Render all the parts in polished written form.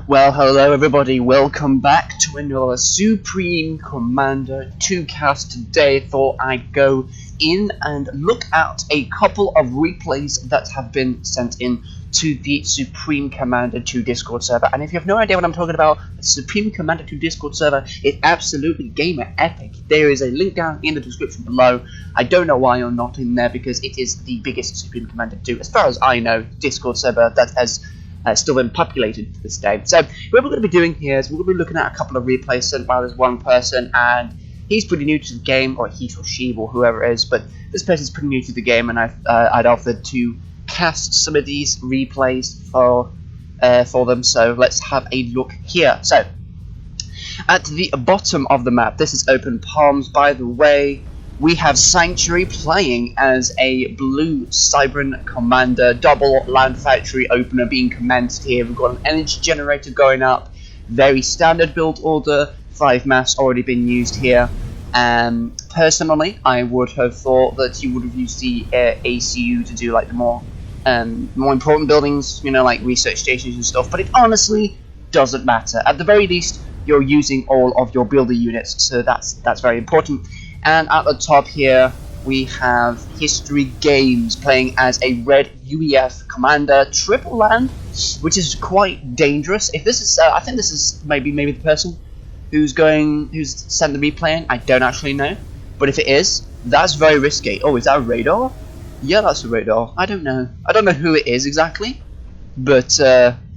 Well, hello everybody, welcome back to another Supreme Commander 2 cast. Today thought I'd go in and look at a couple of replays that have been sent in to the Supreme Commander 2 Discord server. And if you have no idea what I'm talking about, the Supreme Commander 2 Discord server is absolutely gamer epic. There is a link down in the description below. I don't know why you're not in there, because it is the biggest Supreme Commander 2, as far as I know, Discord server that has still been populated to this day. So what we're going to be doing here is we're going to be looking at a couple of replays sent by this one person, and he's pretty new to the game, or he or she or whoever it is, but this person's pretty new to the game, and I'd offered to cast some of these replays for them. So let's have a look here. So at the bottom of the map, this is Open Palms, by the way. We have Sanctuary playing as a blue Cybran Commander, double Land Factory opener being commenced here. We've got an energy generator going up, very standard build order, 5 mass already been used here. Personally, I would have thought that you would have used the ACU to do like the more important buildings, you know, like research stations and stuff, but it honestly doesn't matter. At the very least, you're using all of your builder units, so that's very important. And at the top here, we have History Games playing as a red UEF commander, triple land, which is quite dangerous. If this is, I think this is maybe the person who's sent the replay in. I don't actually know, but if it is, that's very risky. Oh, is that a radar? Yeah, that's a radar. I don't know who it is exactly, but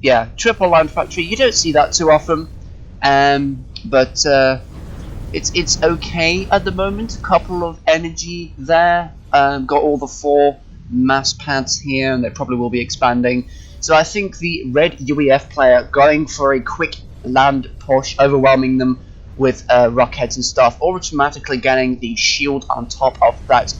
yeah, triple land factory. You don't see that too often, but. It's okay at the moment. A couple of energy there. Got all the 4 mass pads here, and they probably will be expanding. So I think the red UEF player going for a quick land push, overwhelming them with rockheads and stuff, automatically getting the shield on top of that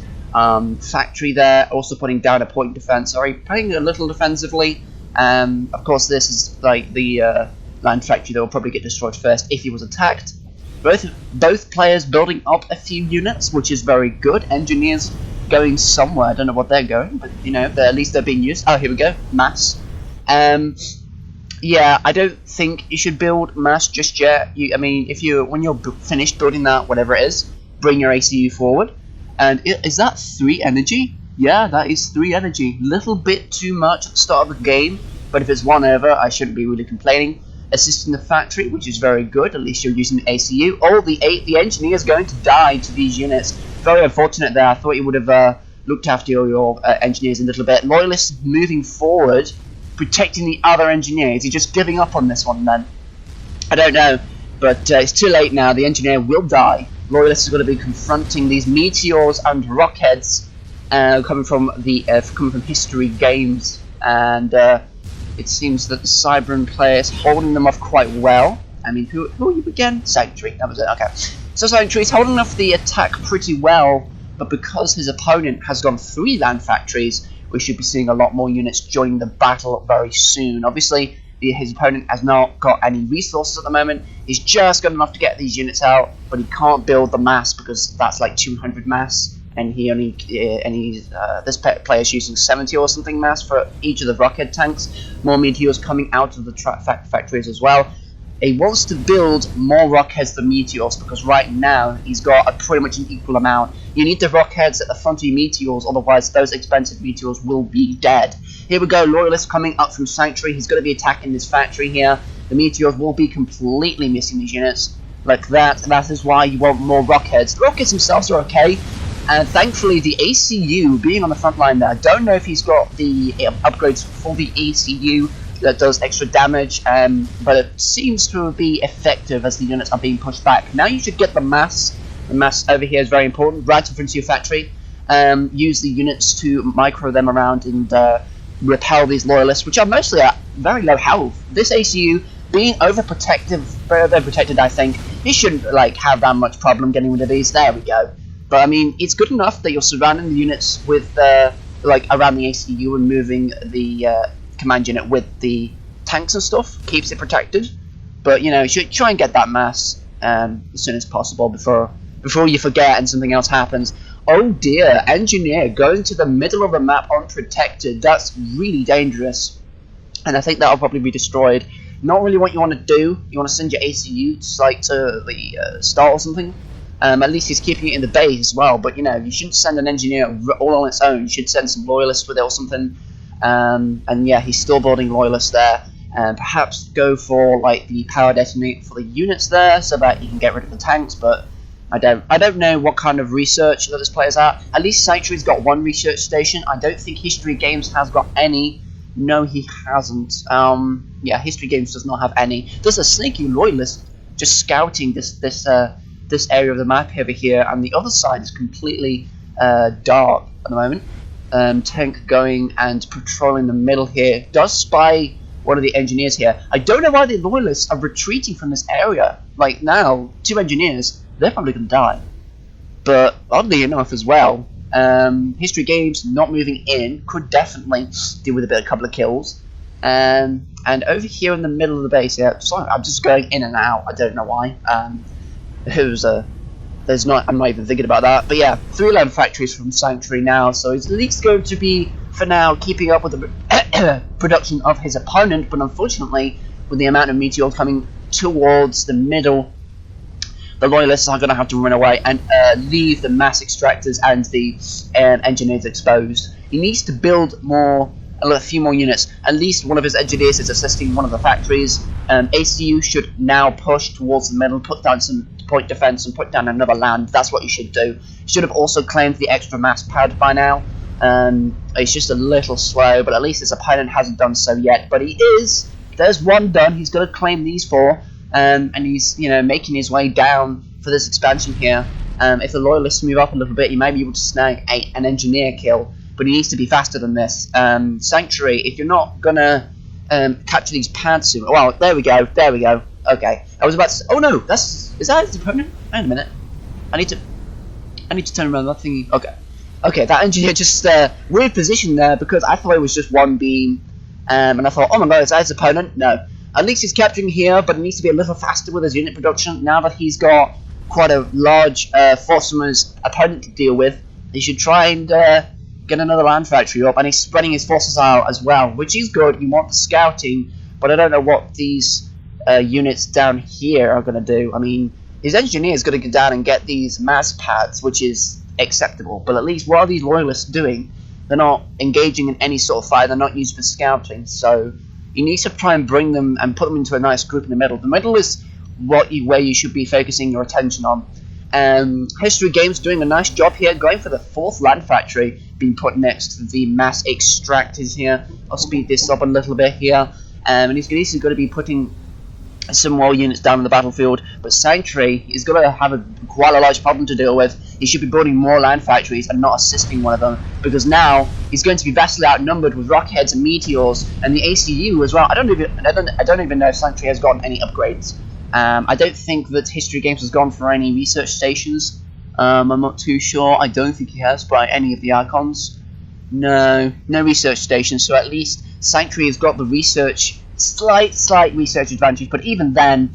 factory there. Also putting down a point defense. Sorry, playing a little defensively. Of course, this is like the land factory that will probably get destroyed first if he was attacked. Both players building up a few units, which is very good. Engineers going somewhere. I don't know what they're going, but you know, at least they're being used. Oh, here we go, mass. Yeah, I don't think you should build mass just yet. I mean, when you're finished building that, whatever it is, bring your ACU forward. And is that 3 energy? Yeah, that is 3 energy. Little bit too much at the start of the game, but if it's 1 over, I shouldn't be really complaining. Assisting the factory, which is very good. At least you're using the ACU. Oh, the engineer is going to die to these units. Very unfortunate there. I thought you would have looked after your engineers a little bit. Loyalists moving forward, protecting the other engineers. You're just giving up on this one then. I don't know, but it's too late now. The engineer will die. Loyalists are going to be confronting these meteors and rockheads coming from History Games, and it seems that the Cybran player is holding them off quite well. I mean, who are you again? Sanctuary, that was it, okay. So Sanctuary's holding off the attack pretty well, but because his opponent has gone 3 land factories, we should be seeing a lot more units joining the battle very soon. Obviously, his opponent has not got any resources at the moment. He's just got enough to get these units out, but he can't build the mass because that's like 200 mass. And he only this player's using 70 or something mass for each of the rocket tanks. More meteors coming out of the factories as well. He wants to build more rockheads than meteors, because right now he's got a pretty much an equal amount. You need the rockheads at the front of your meteors, otherwise those expensive meteors will be dead. Here we go, Loyalist coming up from Sanctuary. He's going to be attacking this factory here. The meteors will be completely missing these units like that. That is why you want more rockheads. The rockets themselves are okay. And thankfully, the ACU being on the front line there, I don't know if he's got the upgrades for the ACU that does extra damage, but it seems to be effective as the units are being pushed back. Now you should get the mass. The mass over here is very important, right in front of your factory. Use the units to micro them around and repel these loyalists, which are mostly at very low health. This ACU being overprotected, very overprotected, I think. He shouldn't like have that much problem getting rid of these. There we go. But I mean, it's good enough that you're surrounding the units with like around the ACU and moving the command unit with the tanks and stuff. Keeps it protected. But you know, you should try and get that mass as soon as possible before you forget and something else happens. Oh dear, engineer going to the middle of the map unprotected. That's really dangerous. And I think that'll probably be destroyed not really what you want to do. You want to send your ACU like to the start or something. At least he's keeping it in the base as well. But you know, you shouldn't send an engineer all on its own. You should send some loyalists with it or something. And yeah, he's still building loyalists there. And perhaps go for like the power detonator for the units there, so that you can get rid of the tanks. But I don't know what kind of research that this player's at. At least Sanctuary's got one research station. I don't think History Games has got any. No, he hasn't. Yeah, History Games does not have any. There's a sneaky loyalist just scouting this area of the map over here, and the other side is completely dark at the moment. Tank going and patrolling the middle here. Does spy one of the engineers here. I don't know why the loyalists are retreating from this area. Like now, 2 engineers, they're probably going to die. But oddly enough as well, History Games not moving in could definitely deal with a couple of kills. And over here in the middle of the base, yeah, sorry, I'm just going in and out. I don't know why. I'm not even thinking about that. But yeah, 3 land factories from Sanctuary now, so he's at least going to be, for now, keeping up with the production of his opponent. But unfortunately, with the amount of meteors coming towards the middle, the loyalists are going to have to run away and leave the mass extractors and the engineers exposed. He needs to build a few more units. At least one of his engineers is assisting one of the factories. ACU should now push towards the middle, put down some point defense and put down another land. That's what you should do. You should have also claimed the extra mass pad by now. It's just a little slow, but at least his opponent hasn't done so yet. But he is. There's one done. He's going to claim these 4. And he's, making his way down for this expansion here. If the loyalists move up a little bit, he may be able to snag an engineer kill, but he needs to be faster than this. Sanctuary, if you're not gonna capture these pads soon, well, there we go. Okay, I was about to say, oh no, is that his opponent? Wait a minute, I need to turn around that thingy. Okay, that engineer just weird position there because I thought it was just one beam, and I thought, oh my god, is that his opponent? No. At least he's capturing here, but he needs to be a little faster with his unit production. Now that he's got quite a large force from his opponent to deal with, he should try and get another land factory up. And he's spreading his forces out as well, which is good. You want the scouting, but I don't know what these units down here are going to do. I mean, his engineer is going to go down and get these mass pads, which is acceptable. But at least what are these loyalists doing? They're not engaging in any sort of fight. They're not used for scouting, so you need to try and bring them and put them into a nice group in the middle. The middle is where you should be focusing your attention on. History Games doing a nice job here, going for the 4th land factory being put next to the mass extractors here. I'll speed this up a little bit here. And he's going to be putting some more units down on the battlefield, but Sanctuary is going to have quite a large problem to deal with. He should be building more land factories and not assisting one of them, because now he's going to be vastly outnumbered with rockheads and meteors and the ACU as well. I don't even know if Sanctuary has gotten any upgrades. I don't think that History Games has gone for any research stations. I'm not too sure. I don't think he has by any of the icons. No research stations. So at least Sanctuary has got the research. Slight research advantage, but even then,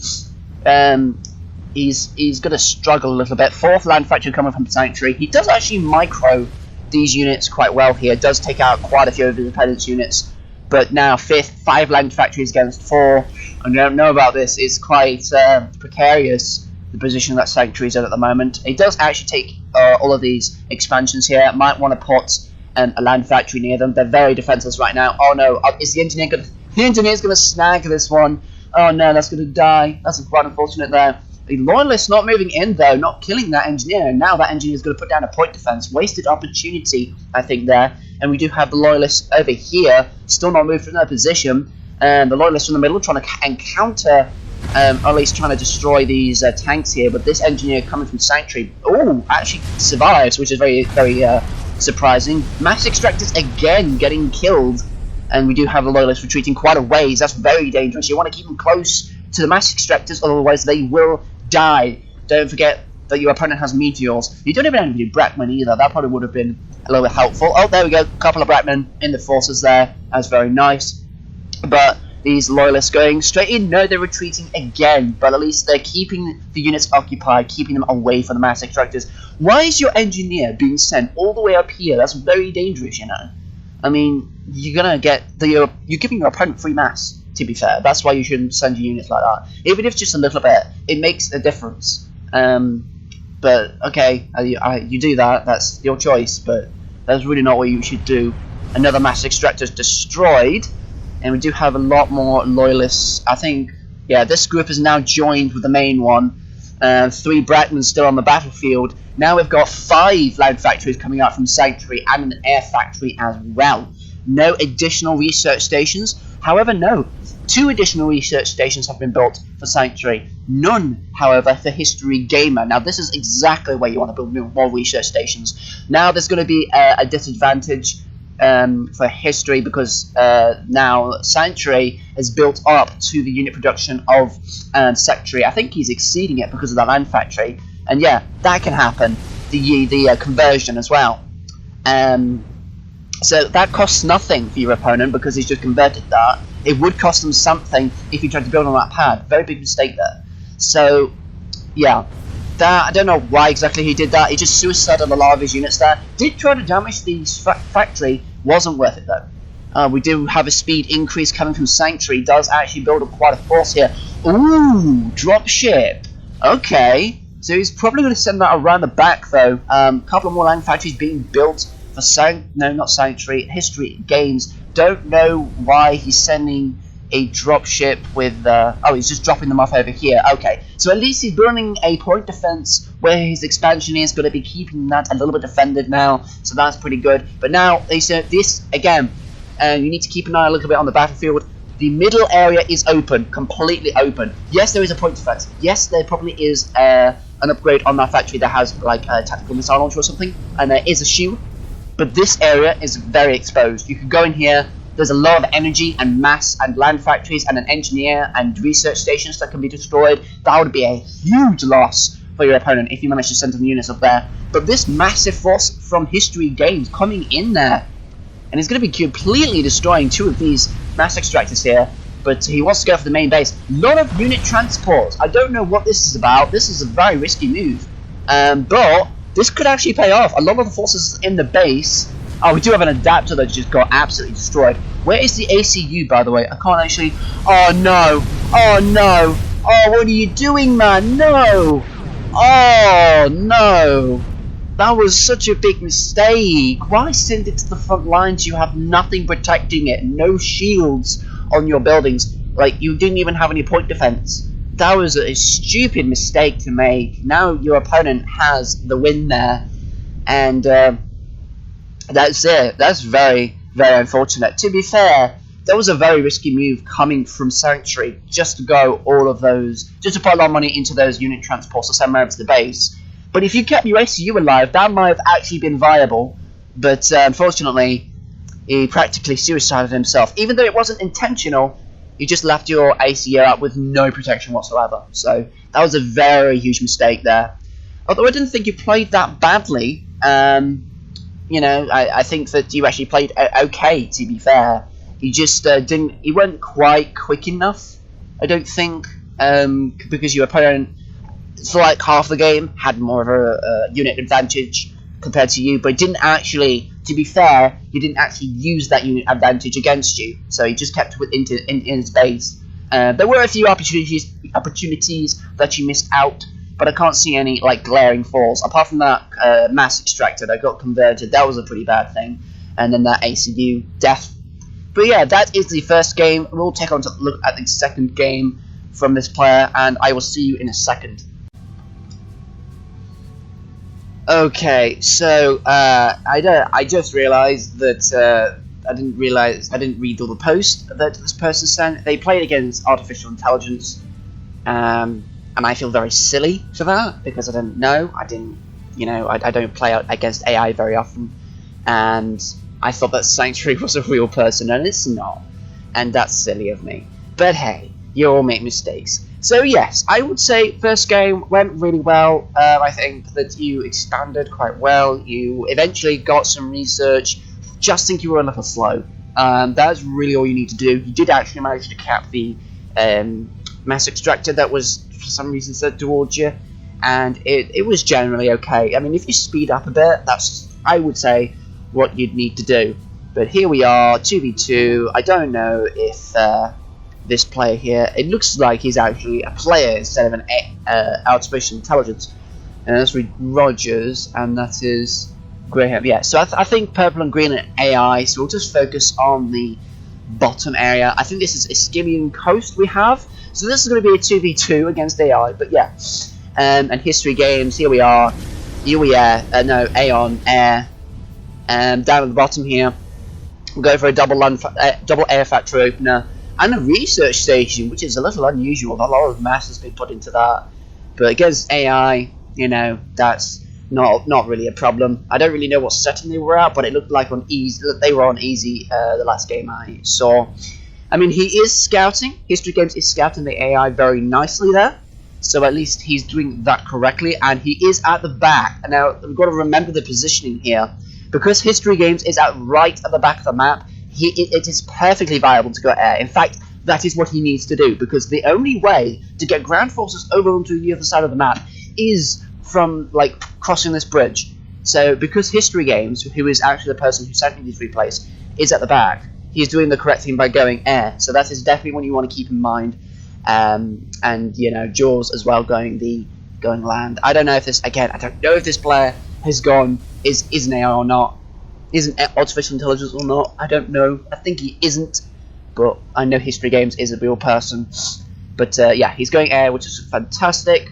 he's going to struggle a little bit. 4th land factory coming from Sanctuary. He does actually micro these units quite well here. Does take out quite a few of his opponent's units, but now 5 land factories against 4. I don't know about this. It's quite precarious, the position that Sanctuary is in at the moment. He does actually take all of these expansions here. Might want to put a land factory near them. They're very defenseless right now. Oh no, is the engineer going to... The engineer's going to snag this one. Oh no, that's going to die. That's quite unfortunate there. The loyalists not moving in though, not killing that engineer. Now that engineer is going to put down a point defense. Wasted opportunity, I think, there. And we do have the loyalists over here, still not moved from their position. And the loyalists in the middle trying to encounter, or at least trying to destroy these tanks here. But this engineer coming from Sanctuary, actually survives, which is very, very surprising. Mass extractors again getting killed. And we do have the loyalists retreating quite a ways. That's very dangerous. You want to keep them close to the mass extractors, otherwise they will die. Don't forget that your opponent has meteors. You don't even have to do Bratman either. That probably would have been a little bit helpful. Oh, there we go. A couple of Bratmen in the forces there. That's very nice. But these loyalists going straight in. No, they're retreating again. But at least they're keeping the units occupied, keeping them away from the mass extractors. Why is your engineer being sent all the way up here? That's very dangerous, you know. I mean, you're giving your opponent free mass. to be fair. That's why you shouldn't send your units like that. Even if just a little bit, it makes a difference. But, okay, you do that, that's your choice, but that's really not what you should do. Another mass extractor is destroyed, and we do have a lot more loyalists. I think, yeah, this group is now joined with the main one. 3 Brackmans still on the battlefield. Now we've got 5 land factories coming out from Sanctuary and an air factory as well. No additional research stations. However, no. 2 additional research stations have been built for Sanctuary. None, however, for History Gamer. Now, this is exactly where you want to build more research stations. Now, there's going to be a disadvantage for History because now Sanctuary is built up to the unit production of Secretary. I think he's exceeding it because of that land factory. And yeah, that can happen. The conversion as well. So that costs nothing for your opponent because he's just converted that. It would cost them something if he tried to build on that pad. Very big mistake there. So, yeah. That, I don't know why exactly he did that. He just suicided a lot of his units there. Did try to damage the factory. Wasn't worth it though. We do have a speed increase coming from Sanctuary. Does actually build up quite a force here. Ooh, dropship. Okay. So he's probably going to send that around the back though. Couple of more land factories being built for not Sanctuary, History Games. Don't know why he's sending a dropship with oh, he's just dropping them off over here. Okay, so at least he's building a point defense where his expansion is going to be keeping that a little bit defended now, so that's pretty good. But now they said this again, you need to keep an eye a little bit on the battlefield. The middle area is open, completely open. Yes, there is a point defense. Yes, there probably is an upgrade on that factory that has like a tactical missile launcher or something, and there is a shield. But this area is very exposed. You can go in here. There's a lot of energy and mass and land factories and an engineer and research stations that can be destroyed. That would be a huge loss for your opponent if you manage to send some units up there. But this massive force from History Games coming in there, and he's going to be completely destroying 2 of these mass extractors here. But he wants to go for the main base. Lot of unit transport. I don't know what this is about. This is a very risky move. But this could actually pay off. A lot of the forces in the base. Oh, we do have an adapter that just got absolutely destroyed. Where is the ACU, by the way? I can't actually... Oh, no. Oh, no. Oh, what are you doing, man? No. Oh, no. That was such a big mistake. Why send it to the front lines? You have nothing protecting it. No shields on your buildings. Like, you didn't even have any point defense. That was a stupid mistake to make. Now your opponent has the win there. And that's it. That's very, very unfortunate. To be fair, that was a very risky move coming from Sanctuary just to go all of those, just to put a lot of money into those unit transports to send them over to the base. But if you kept your ACU alive, that might have actually been viable. But unfortunately, he practically suicided himself. Even though it wasn't intentional, you just left your ACU out with no protection whatsoever. So that was a very huge mistake there. Although I didn't think you played that badly. You know, I think that you actually played okay, to be fair. You just didn't. You weren't quite quick enough, I don't think, because your opponent, for like half the game, had more of a unit advantage compared to you, but didn't actually. To be fair, he didn't actually use that unit advantage against you, so he just kept it in his base. There were a few opportunities that you missed out, but I can't see any like glaring flaws. Apart from that mass extractor that got converted, that was a pretty bad thing, and then that ACU death. But yeah, that is the first game. We'll take on to look at the second game from this player, and I will see you in a second. Okay, so I just realised that I didn't read all the post that this person sent. They played against artificial intelligence, and I feel very silly for that because I didn't know. I don't play out against AI very often, and I thought that Sanctuary was a real person, and it's not, and that's silly of me. But hey, you all make mistakes. So yes, I would say first game went really well. I think that you expanded quite well. You eventually got some research. Just think you were a little slow. That's really all you need to do. You did actually manage to cap the mass extractor that was for some reason set towards you, and it was generally okay. I mean, if you speed up a bit, that's, I would say, what you'd need to do. But here we are, 2v2. I don't know if this player here. It looks like he's actually a player instead of an artificial intelligence. And that's Rogers, and that is Graham. Yeah, so I think purple and green are AI, so we'll just focus on the bottom area. I think this is Iskimian Coast we have. So this is going to be a 2v2 against AI, but yeah. And history games, here we are. Here we are, no, Aeon, Air. Down at the bottom here, we'll go for a double air factory opener. And a research station, which is a little unusual. A lot of mass has been put into that. But against AI, you know, that's not really a problem. I don't really know what setting they were at, but it looked like they were on easy the last game I saw. I mean, he is scouting. History Games is scouting the AI very nicely there. So at least he's doing that correctly. And he is at the back. Now, we've got to remember the positioning here. Because History Games is right at the back of the map, it is perfectly viable to go air. In fact, that is what he needs to do, because the only way to get ground forces over onto the other side of the map is from, like, crossing this bridge. So, because History Games, who is actually the person who sent me these replays, is at the back, he's doing the correct thing by going air. So that is definitely one you want to keep in mind. And, you know, Jaws as well going land. I don't know if this, again, I don't know if this player has gone, is an AI or not. Is an artificial intelligence or not? I don't know. I think he isn't, but I know History Games is a real person. But yeah, he's going air, which is fantastic,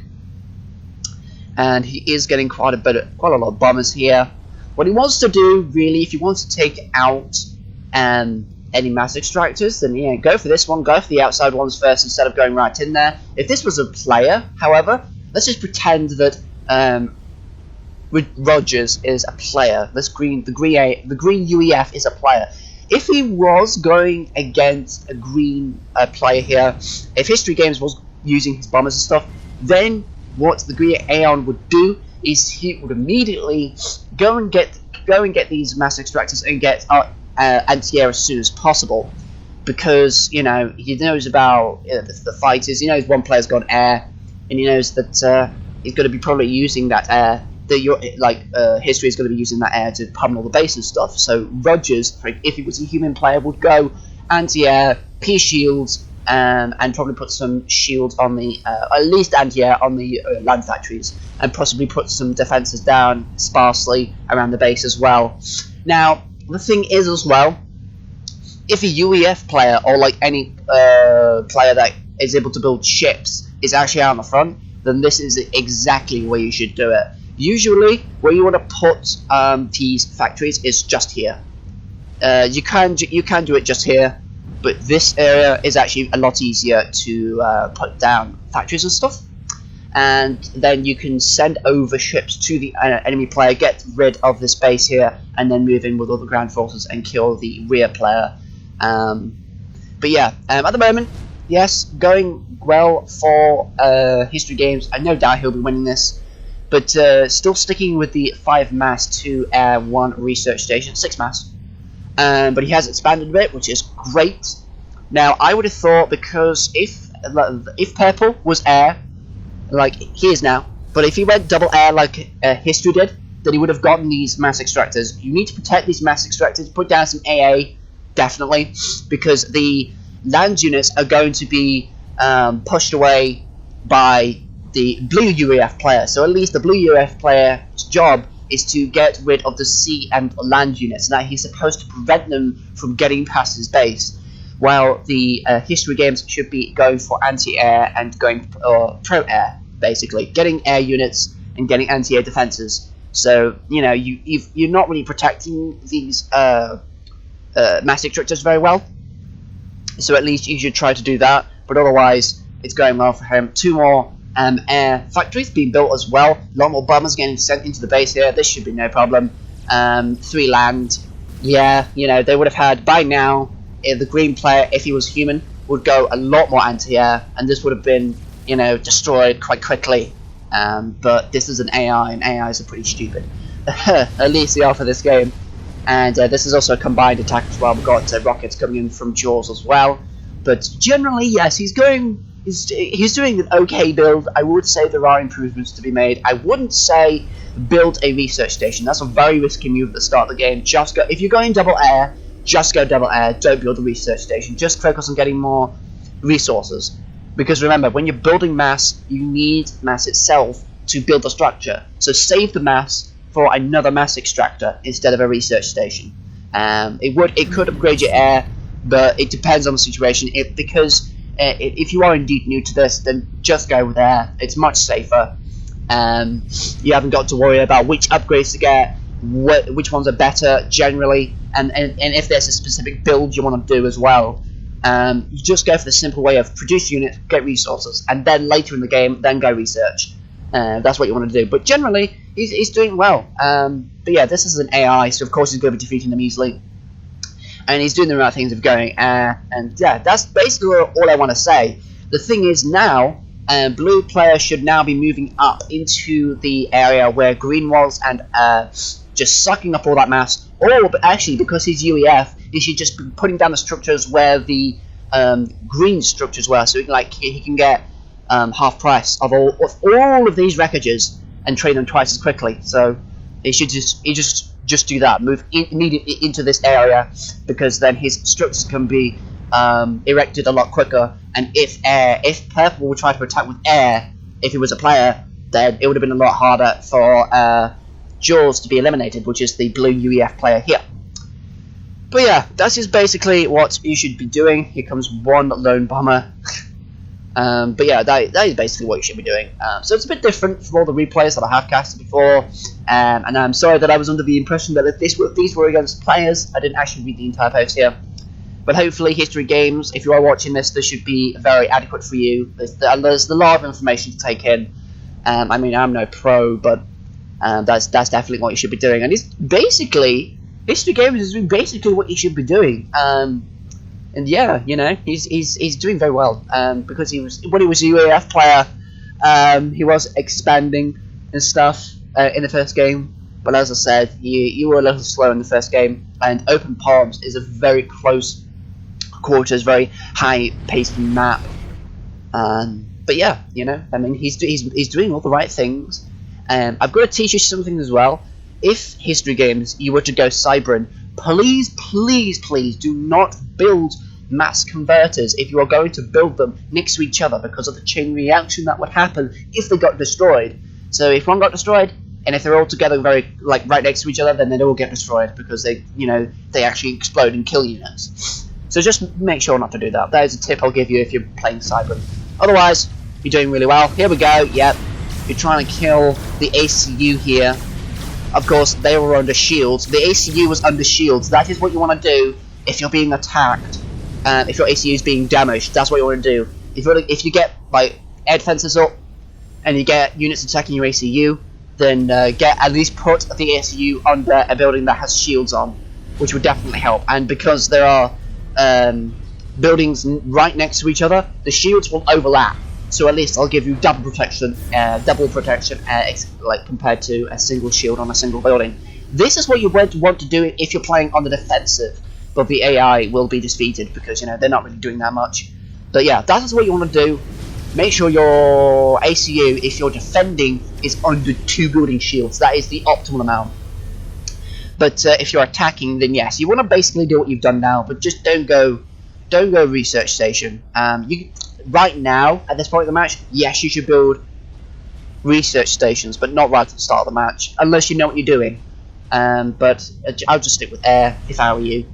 and he is getting quite a lot of bombers here. What he wants to do, really, if he wants to take out any mass extractors, then yeah, go for this one. Go for the outside ones first instead of going right in there. If this was a player, however, let's just pretend that Rogers is a player. The green UEF is a player. If he was going against a green player here, if History Games was using his bombers and stuff, then what the green Aeon would do is he would immediately go and get these mass extractors and get anti-air as soon as possible, because you know he knows about the fighters. He knows one player's gone air, and he knows that he's going to be probably using that air. History is going to be using that air to pummel the base and stuff. So Rogers, if he was a human player, would go anti-air, P shields, and probably put some shields on the, at least anti-air on the land factories, and possibly put some defenses down sparsely around the base as well. Now, the thing is as well, if a UEF player or like any player that is able to build ships is actually out on the front, then this is exactly where you should do it. Usually, where you want to put these factories is just here. You can do it just here, but this area is actually a lot easier to put down factories and stuff. And then you can send over ships to the enemy player, get rid of this base here, and then move in with all the ground forces and kill the rear player. But yeah, at the moment, yes, going well for History Games. I no doubt he'll be winning this. But still sticking with the 5 mass, 2 air, 1 research station, 6 mass. But he has expanded a bit, which is great. Now, I would have thought, because if purple was air, like he is now, but if he went double air like History did, then he would have gotten these mass extractors. You need to protect these mass extractors, put down some AA, definitely, because the land units are going to be pushed away by the blue UEF player. So at least the blue UEF player's job is to get rid of the sea and land units. Now he's supposed to prevent them from getting past his base, while the History Games should be going for anti-air and going pro-air, basically getting air units and getting anti-air defenses. So you know you're not really protecting these mass extractors very well. So at least you should try to do that. But otherwise, it's going well for him. 2 more air factories being built as well. A lot more bombers getting sent into the base here. This should be no problem. 3 land. Yeah, you know, they would have had by now, the green player, if he was human, would go a lot more anti-air, and this would have been, you know, destroyed quite quickly. But this is an AI, and AIs are pretty stupid. At least they are for this game. And this is also a combined attack as well. We've got rockets coming in from Jaws as well. But generally, yes, he's doing an okay build. I would say there are improvements to be made. I wouldn't say build a research station. That's a very risky move at the start of the game. Just go, if you're going double air, just go double air. Don't build a research station. Just focus on getting more resources. Because remember, when you're building mass, you need mass itself to build the structure. So save the mass for another mass extractor instead of a research station. It could upgrade your air, but it depends on the situation. If you are indeed new to this, then just go with air. It's much safer. You haven't got to worry about which upgrades to get, which ones are better generally, and if there's a specific build you want to do as well. You just go for the simple way of produce units, get resources, and then later in the game, then go research. That's what you want to do. But generally, he's doing well. But yeah, this is an AI, so of course he's going to be defeating them easily. And he's doing the right things of going and yeah, that's basically all I want to say. The thing is now, blue player should now be moving up into the area where green was and just sucking up all that mass. Or but actually, because he's UEF, he should just be putting down the structures where the green structures were, so he can get half price of all of these wreckages and trade them twice as quickly. So he should just do that, move immediately into this area, because then his structures can be erected a lot quicker. And if purple would try to attack with air, if he was a player, then it would have been a lot harder for Jaws to be eliminated, which is the blue UEF player here. But yeah, that's just basically what you should be doing. Here comes one lone bomber. But yeah, that is basically what you should be doing. So it's a bit different from all the replays that I have casted before. And I'm sorry that I was under the impression that if these were against players. I didn't actually read the entire post here. But hopefully, History Games, if you are watching this should be very adequate for you. There's a lot of information to take in. I mean, I'm no pro, but that's definitely what you should be doing. And it's basically, History Games is basically what you should be doing. And yeah, you know, he's doing very well. Because when he was a UAF player, he was expanding and stuff in the first game. But as I said, you were a little slow in the first game. And Open Palms is a very close quarters, very high-paced map. But yeah, you know, I mean, he's doing all the right things. I've got to teach you something as well. If History Games, you were to go Cybran, please do not build mass converters if you are going to build them next to each other, because of the chain reaction that would happen if they got destroyed. So if one got destroyed, and if they're all together right next to each other, then they'd all get destroyed, because they actually explode and kill units. So just make sure not to do that. That is a tip I'll give you if you're playing Cybran. Otherwise, you're doing really well. Here we go. Yep. You're trying to kill the ACU here. Of course, they were under shields. The ACU was under shields. That is what you want to do if you're being attacked. If your ACU is being damaged, that's what you want to do. If you get like air defenses up and you get units attacking your ACU, then at least put the ACU under a building that has shields on, which would definitely help. And because there are buildings right next to each other, the shields will overlap. So at least I'll give you double protection, like compared to a single shield on a single building. This is what you want to do if you're playing on the defensive, but the AI will be defeated because they're not really doing that much. But yeah, that is what you want to do. Make sure your ACU, if you're defending, is under 2 building shields. That is the optimal amount. But if you're attacking, then yes, you want to basically do what you've done now, but just don't go research station. Right now, at this point of the match, yes, you should build research stations, but not right at the start of the match, unless you know what you're doing. But I'll just stick with air if I were you.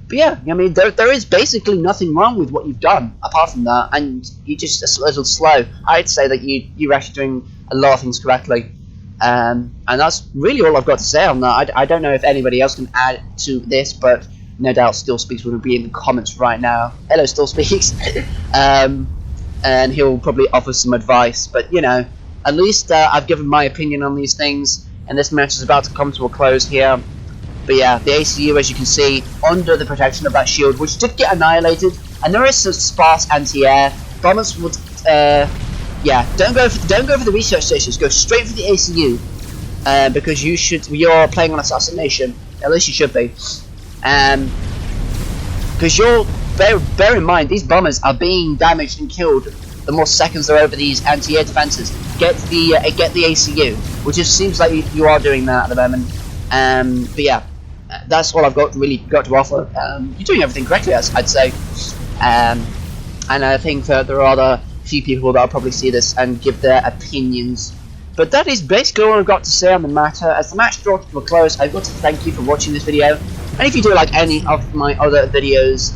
But yeah, I mean, there is basically nothing wrong with what you've done, apart from that, and you're just a little slow. I'd say that you're actually doing a lot of things correctly. And that's really all I've got to say on that. I don't know if anybody else can add to this, but no doubt Still Speaks will be in the comments right now. Hello, Still Speaks. And he'll probably offer some advice. But, at least I've given my opinion on these things, and this match is about to come to a close here. But yeah, the ACU, as you can see, under the protection of that shield, which did get annihilated, and there is some sparse anti-air. Bombers would, don't go for the research stations. Go straight for the ACU, because you're playing on assassination. At least you should be, because bear in mind these bombers are being damaged and killed the more seconds they're over these anti-air defenses. Get the ACU, which just seems like you are doing that at the moment. But yeah, that's all I've got to offer. You're doing everything correctly, I'd say. and I think that there are other few people that will probably see this and give their opinions. But that is basically all I've got to say on the matter. As the match draws to a close, I've got to thank you for watching this video. And if you do like any of my other videos,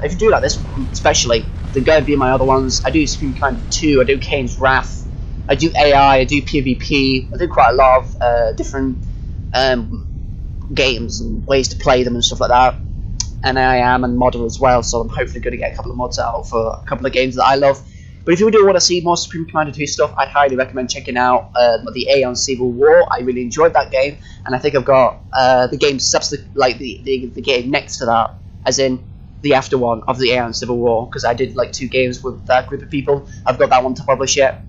if you do like this one especially, then go and view my other ones. I do Supreme Commander 2, I do Kane's Wrath, I do AI, I do PvP, I do quite a lot of different games and ways to play them and stuff like that. And I am a modder as well, so I'm hopefully going to get a couple of mods out for a couple of games that I love. But if you do want to see more Supreme Commander 2 stuff, I'd highly recommend checking out the Aeon Civil War. I really enjoyed that game, and I think I've got the game the game next to that, as in the after one of the Aeon Civil War, because I did like 2 games with that group of people. I've got that one to publish yet,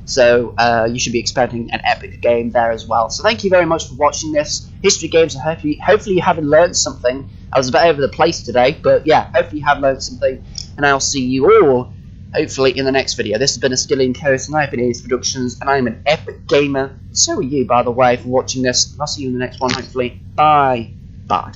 so you should be expecting an epic game there as well. So thank you very much for watching this History Games, and hopefully you haven't learned something. I was a bit over the place today, but yeah, hopefully you have learned something, and I'll see you all hopefully in the next video. This has been a Skilling Coast, and I've been Ace Productions, and I'm an epic gamer. So are you, by the way, for watching this. I'll see you in the next one, hopefully. Bye. Bye.